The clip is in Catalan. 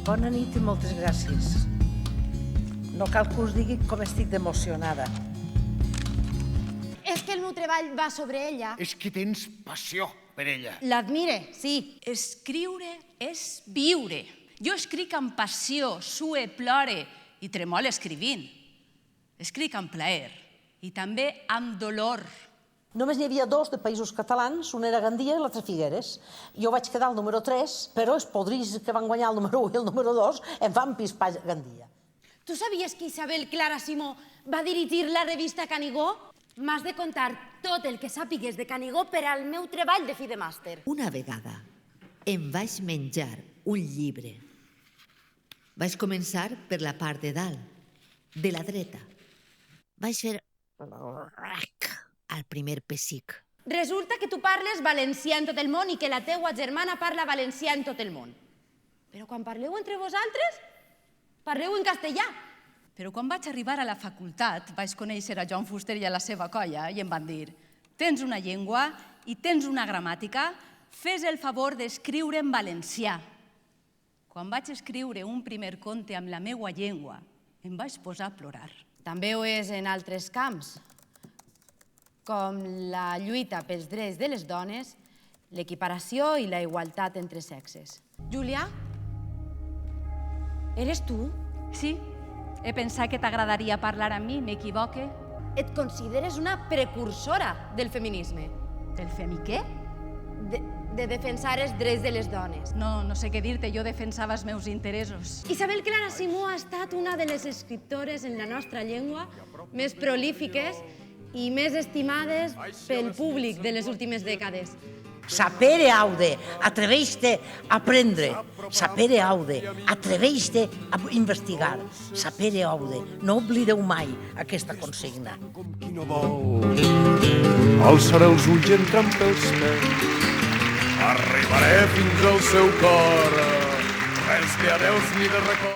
Bona nit i moltes gràcies. No cal que us digui com estic d'emocionada. És que el meu treball va sobre ella. És que tens passió per ella. L'admire, sí. Escriure és viure. Jo escric amb passió, sue, plore i tremole escrivint. Escric amb plaer i també amb dolor. Només n'hi havia dos de països catalans, un era Gandia i l'altre Figueres. Jo vaig quedar al número 3, però els podrís que van guanyar el número 1 i el número 2 em van pispar Gandia. Tu sabies que Isabel Clara Simó va dirigir la revista Canigó? M'has de contar tot el que sàpigues de Canigó per al meu treball de fi de màster. Una vegada em vaig menjar un llibre. Vaig començar per la part de dalt, de la dreta. Vaig fer al primer pessic. Resulta que tu parles valencià en tot el món i que la teua germana parla valencià en tot el món. Però quan parleu entre vosaltres, parleu en castellà. Però quan vaig arribar a la facultat vaig conèixer a Joan Fuster i a la seva colla i em van dir: tens una llengua i tens una gramàtica, fes el favor d'escriure en valencià. Quan vaig escriure un primer conte amb la meua llengua, em vaig posar a plorar. També ho és en altres camps, com la lluita pels drets de les dones, l'equiparació i la igualtat entre sexes. Júlia? Eres tu? Sí, he pensat que t'agradaria parlar amb mi, m'equivoque? Et consideres una precursora del feminisme, Del femi què? de defensar els drets de les dones. No sé què dir-te, jo defensava els meus interessos. Isabel Clara Simó ha estat una de les escriptores en la nostra llengua més prolífiques i més estimades pel públic de les últimes dècades. Sapere aude, atreveix-te a aprendre. Sapere aude, atreveix-te a investigar. Sapere aude, no oblideu mai aquesta consigna. Com qui no vol, alçaré els ulls i entrant pels peus. Arribaré fins al seu cor, res de adeus ni de record.